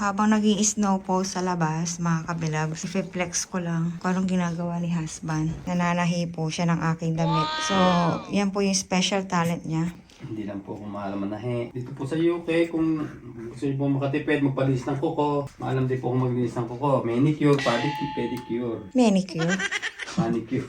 Habang nag-i-snow po sa labas, mga kabilabs, i-flex ko lang kung anong ginagawa ni husband. Nananahi po siya ng aking damit. So, yan po yung special talent niya. Hindi lang po ako maalam manahe. Dito po sa UK, kung gusto niyo po makatipid, magpalinis ng kuko. Maalam din po kung maglinis ng kuko. Manicure, pedicure, Manicure. manicure.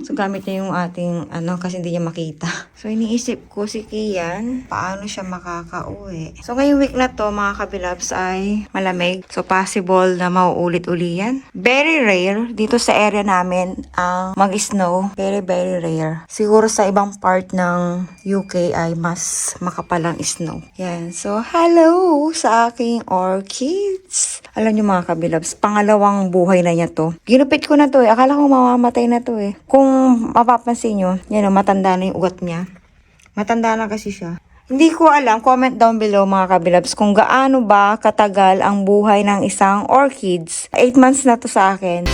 So, gamit niya yung ating, kasi hindi niya makita. So, iniisip ko si Kian, paano siya makakauwi. So, ngayong week na to, mga kabilabs, ay malamig. So, possible na mauulit-uli yan. Very rare. Dito sa area namin, ang mag-snow. Very, very rare. Siguro sa ibang part ng UK ay mas makapalang snow. Yan. So, hello sa aking orchids. Alam niyo mga kabilabs, pangalawang buhay na niya to. Ginupit ko na to eh. Akala ko mamamatay na to eh. Kung mapapansin nyo, yan o, matanda na yung ugat niya. Matanda na kasi siya. Hindi ko alam, comment down below mga kabilabs, kung gaano ba katagal ang buhay ng isang orchids. 8 months na to sa akin.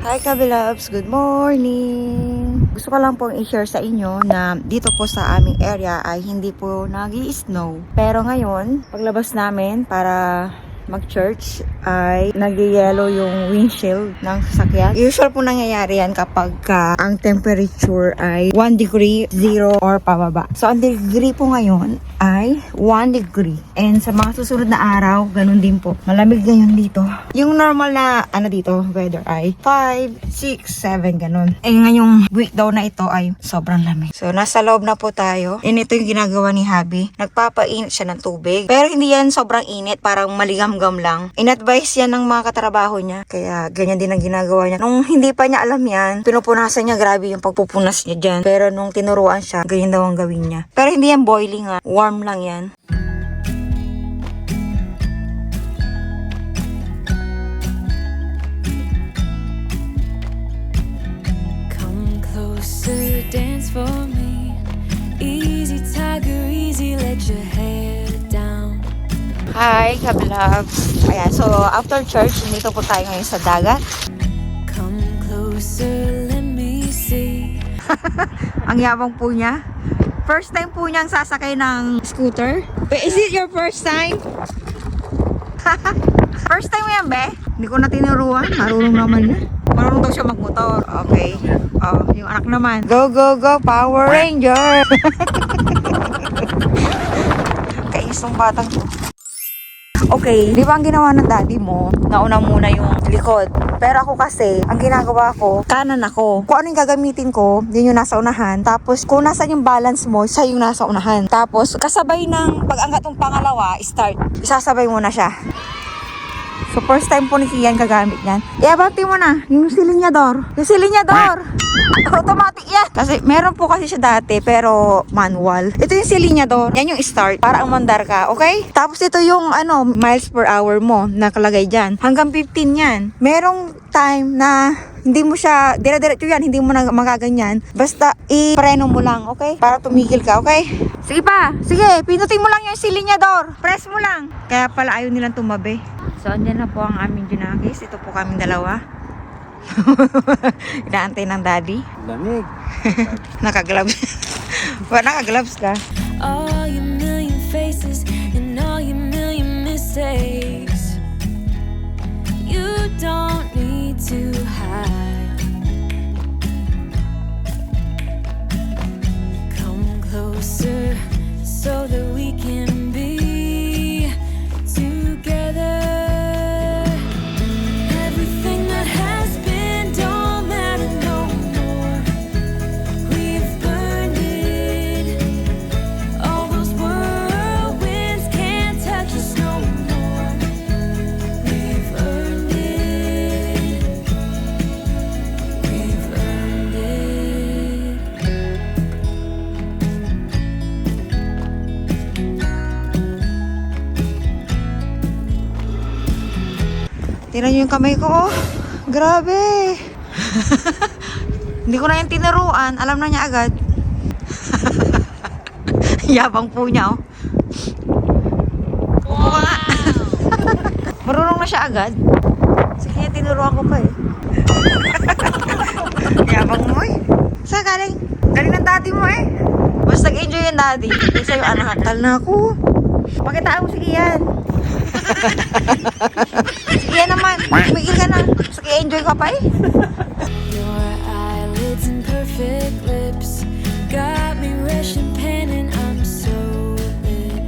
Hi kabilabs, good morning! Gusto ko lang pong i-share sa inyo na dito po sa aming area ay hindi po nag-i-snow. Pero ngayon, paglabas namin para mag-church ay nag-yellow yung windshield ng sasakyan. Usual po nangyayari yan kapag ang temperature ay 1 degree, 0 or pababa. So, ang degree po ngayon ay 1 degree. And sa mga susunod na araw, ganun din po. Malamig ngayon dito. Yung normal na, dito, weather ay 5, 6, 7, ganun. Eh, ngayong week daw na ito ay sobrang lamig. So, nasa loob na po tayo. And ito yung ginagawa ni Habi. Nagpapainit siya ng tubig. Pero hindi yan sobrang init, parang maligam-gam lang. In-advise yan ng mga katrabaho niya. Kaya, ganyan din ang ginagawa niya. Nung hindi pa niya alam yan, pinupunasan niya, grabe yung pagpupunas niya dyan. Pero nung tinuruan siya, ganyan daw ang gawin niya. Pero hindi yan boiling ha. Warm lang yan. Come closer, dance for me. Easy tiger, easy, let your hair down. Hi, kabilabs. Ayan, so after church, dito po tayo ngayon sa dagat. Come closer, let me see. Ang yabang po niya. First time po niyang sasakay ng scooter. Wait, is it your first time? First time mo yan, be? Hindi ko na tinuruan. Marunong naman na. Marunong daw siya magmotor. Okay. Oh, yung anak naman. Go, go, go, Power Ranger! Kainis ng batang to. Okay, di ba ang ginawa ng daddy mo, nauna muna yung likod. Pero ako kasi, ang ginagawa ko, kanan ako. Kung ano yung gagamitin ko, yun yung nasa unahan. Tapos, kung nasan yung balance mo, siya yung nasa unahan. Tapos, kasabay ng pag-angat ng pangalawa, start. Isasabay mo na siya. So, first time po ni Kian gagamit yan. Iabati mo na, yung silinyador. Yung silinyador! Automatic yan. Kasi meron po kasi siya dati pero manual. Ito yung silinyador. Yan yung start para umandar ka. Okay? Tapos ito yung miles per hour mo nakalagay dyan. Hanggang 15 yan. Merong time na hindi mo siya dire-diretso yan. Hindi mo na magaganyan. Basta i-preno mo lang. Okay? Para tumigil ka. Okay? Sige pa. Sige. Pinutin mo lang yung silinyador. Press mo lang. Kaya pala ayaw nilang tumabi. So, andyan na po ang aming junakis. Ito po kaming dalawa. Inaantay ng daddy. Lamig. Naka-gloves. Naka-gloves ka. All your million faces and all your million mistakes. You don't need to hide. Come closer so that we can be together. Everything that has been don't matter no more. We've burned it. All those whirlwinds can't touch us no more. We've earned it. We've earned it. Tingnan nyo yung kamay ko, oh. Grabe. Hindi ko na yung tinuruan. Alam na niya agad. Yabang po niya, oh. Upo ka nga. Marunong na siya agad. Sige, tinuruan ko pa eh. Yabang mo eh. Saan galing? Galing ng daddy mo eh. Basta nag-enjoy yung daddy. Isa yung anak. Tal na ako. Pakitaan mo, sige yan. Sige yan naman. Tumigil ka na. Sige, enjoy ka pa eh. Your eyelids and perfect lips got me rushing pen and I'm so lit.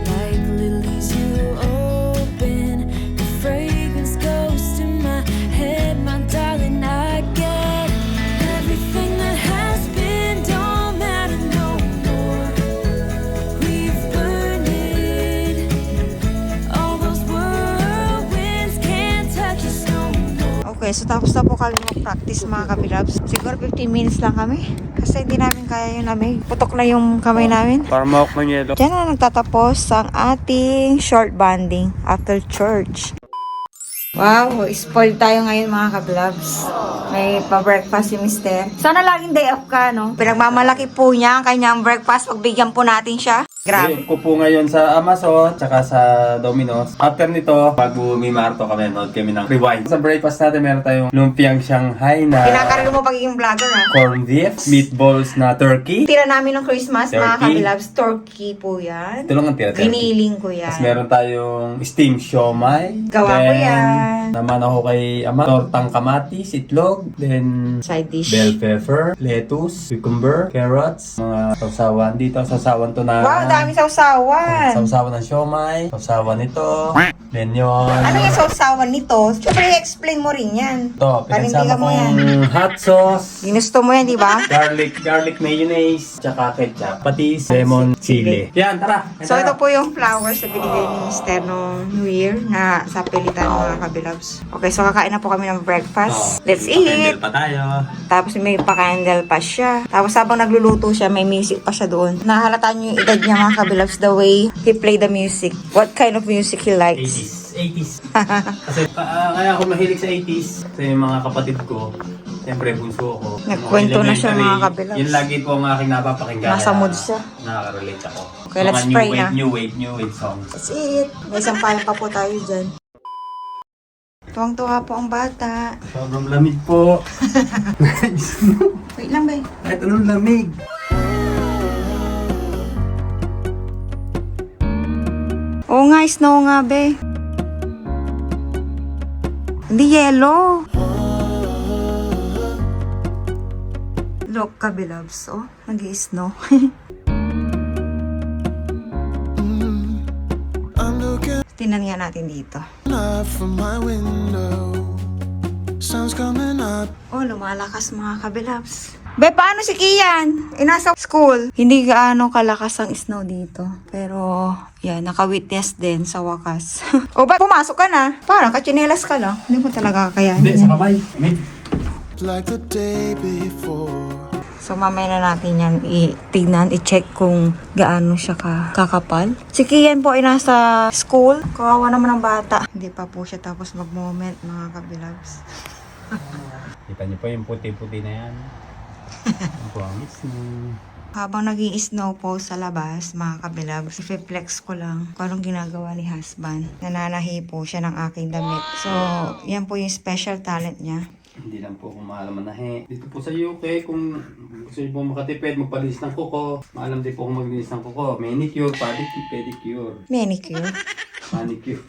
Like lilies you open, the fragrance goes to my head, my darling. I get everything that has been don't matter no more. We've burned it. All those whirlwinds can't touch us no more. Okay, so tapos na po kami mag-practice mga kabilabs. Siguro 15 minutes lang kami. Kasi hindi namin kaya yung lamig. Putok na yung kamay namin. Para mawak ng yelo. Diyan na nagtatapos ang ating short bonding after church. Wow, spoiled tayo ngayon mga kablabs. May pa-breakfast si Mister. Sana laging day off ka, no? Pinagmamalaki po niya ang kanyang breakfast. Pagbigyan po natin siya. Grabe. Ko po ngayon sa Amazon, tsaka sa Domino's. After nito, bago Mimarto kami, nod kami ng rewind. Sa breakfast natin, meron tayong lumpiang Shanghai na Kinakarga mo pagiging vlogger, ha? corned beef, meatballs na turkey. Tira namin ng Christmas, mga Turkey. kabilabs. Turkey po yan. Ito lang ang tira-tira. Giniling ko yan. Tapos meron tayong steamed siomai. Gawa ko yan. Naman ako kay Ama. Tortang kamatis, itlog. Then Side dish. bell pepper, lettuce, cucumber, carrots. Mga sausawan dito. Sausawan to na. Wow, dami sausawan. Sausawan ng siomai. Sausawan nito. Then yun. Ano yung sausawan nito? Siyempre, i-explain mo rin yan. Ito, Panindigan pinagsama mo yan. kong hot sauce. Ginusto mo yan, di ba? Garlic mayonnaise, tsaka ketchup, patis, lemon, chili. Yan, tara. So, ito po yung flowers na binigay ni Mister noong New Year na sa pilitan mga kabilabs. Okay, so kakain na po kami ng breakfast. Let's eat! Pa tayo. Tapos may pa-candle pa siya. Tapos habang nagluluto siya, may music pa siya doon. Nahalata niyo yung edad niya mga kabilabs, the way he played the music. What kind of music he likes. 80s. Kasi kaya ako mahilig sa 80s. Kasi yung mga kapatid ko, siyempre bunso ako. Nagkwento na siya, mga kabilabs. Yun lagi po ang aking napapakinggan. Nasa kaya mood siya. Nakaka-relate ako. Okay, let's Mga pray na. New wave songs. That's it. May sampayan pa po tayo dyan. Tuwang-tuwa po ang bata. Sobrang lamig po. Wait lang, bay. Kahit anong lamig. Oo nga, snow nga, be. Hindi yellow. Look, kabilabs. Oh, nag-i-snow. Tingnan nga natin dito. From my window, sun's coming up. Oh, lumalakas mga kabilabs. Be, paano si Kian? Nasa school. Hindi gaano kalakas ang snow dito. Pero, yan, naka-witness din sa wakas. O, ba't pumasok ka na? Parang kachinelas ka lang. Hindi mo talaga kakayanin. Hindi, sa kamay. Lamig. Like the day before. So, mamaya na natin yan tignan, i-check kung gaano siya kakapal. Si Kian po ay nasa school. Kawawa naman ang bata. Hindi pa po siya tapos mag-moment, mga kabilabs. Kita niyo po yung puti-puti na yan. Ang buwangis mo. Habang nag-i-snow po sa labas, mga kabilabs, i-flex ko lang kung anong ginagawa ni husband. Nananahi po siya ng aking damit. So, yan po yung special talent niya. Hindi lang po kung mahal manahe. Dito po sa UK, kung gusto niyo po makatipid, magpalinis ng kuko. Maalam din po kung maglinis ng kuko. Manicure, pedicure, Manicure. manicure.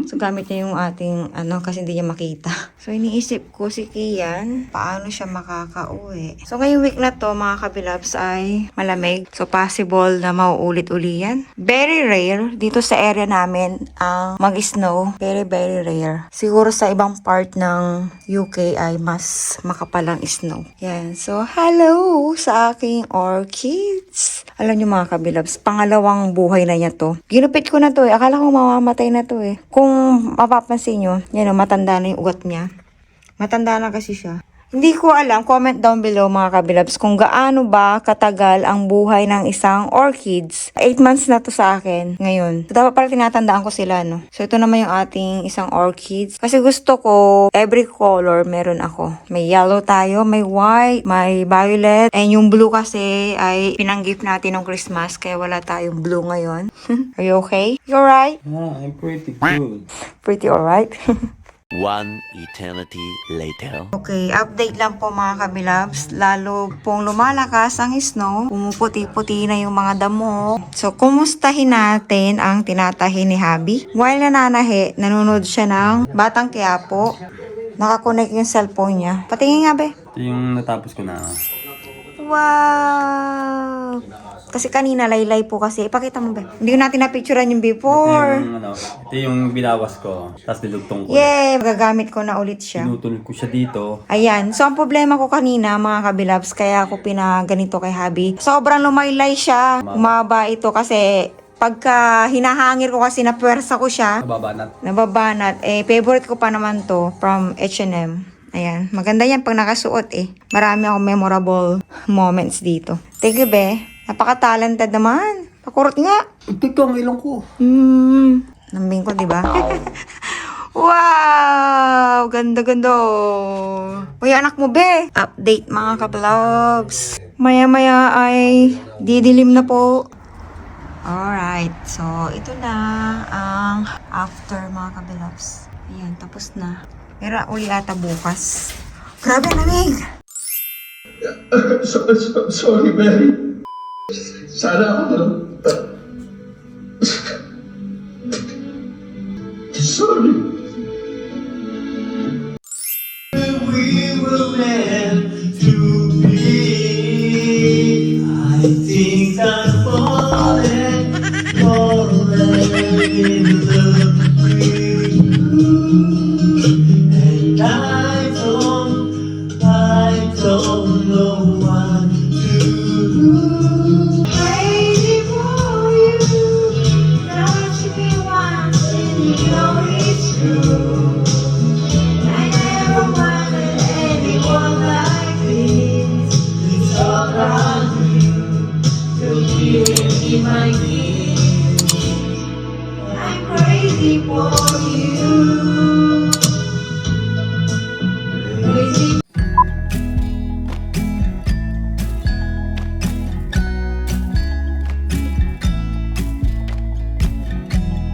So, gamit niya yung ating, kasi hindi niya makita. So, iniisip ko si Kian, paano siya makakauwi. So, ngayong week na to, mga kabilabs, ay malamig. So, possible na mauulit-uli yan. Very rare. Dito sa area namin, ang mag-snow. Very, very rare. Siguro sa ibang part ng UK ay mas makapalang snow. Yan. So, hello sa aking orchids. Alam niyo mga kabilabs, pangalawang buhay na niya to. Ginupit ko na to eh. Akala ko mamamatay na to eh. Kung mapapansin nyo, yan o, matanda na yung ugat niya. Matanda na kasi siya. Hindi ko alam, comment down below mga kabilabs kung gaano ba katagal ang buhay ng isang orchids. 8 months na to sa akin ngayon. So, dapat pala tinatandaan ko sila, no? So, ito naman yung ating isang orchids. Kasi gusto ko, every color meron ako. May yellow tayo, may white, may violet. And yung blue kasi ay pinang-gift natin ng Christmas, kaya wala tayong blue ngayon. Are you okay? You alright? Ah, I'm pretty good. Pretty alright? One eternity later. Okay, update lang po mga kabilabs. Lalo pong lumalakas ang snow. Pumuputi-puti na yung mga damo. So, kumustahin natin ang tinatahi ni Habi. While nananahi, nanonood siya ng Batang Quiapo. Nakakonect yung cellphone niya. Patingin nga, be. Ito yung natapos ko na. Wow! Kasi kanina, laylay po kasi. Ipakita mo, be. Hindi ko natin na-picturean yung before. Ito yung binawas ko. Tapos nilugtong ko. Yay! Magagamit ko na ulit siya. Tinutulog ko siya dito. Ayan. So, ang problema ko kanina, mga kabilabs, kaya ako pinaganito kay Habi. Sobrang lumaylay siya. Umaba ito kasi pagka hinahangir ko kasi napuwersa ko siya, Nababanat. nababanat. Favorite ko pa naman to from H&M. Ayan. Maganda yan pag nakasuot Marami akong memorable moments dito. Thank you, be. Napaka-talented naman. Pakurot nga. Teka, ang ilong ko. Nambing ko, di ba? Wow! Ganda-ganda. Uy, anak mo, be. Update, mga kablobs. Maya-maya ay didilim na po. Alright. So, ito na ang after, mga kablobs. Ayan, tapos na. Pero uli ata bukas. Grabe, lamig! Sorry, Mary. Sana ako sorry. We were meant to be. I think I'm falling in love with you. And I don't know what to do. Crazy for you, don't you be wanting, you know it's true. I never wanted anyone like this. It's all on you, you're giving me my gift. I'm crazy for you. Crazy.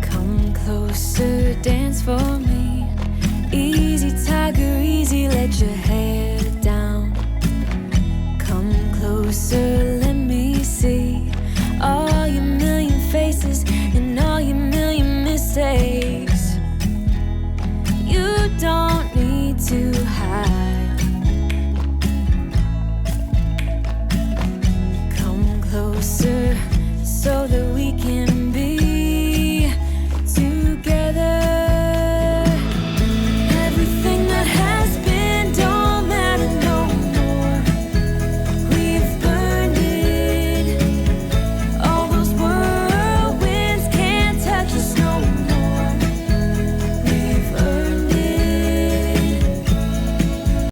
Come closer, dance for me. Easy, tiger, easy, let your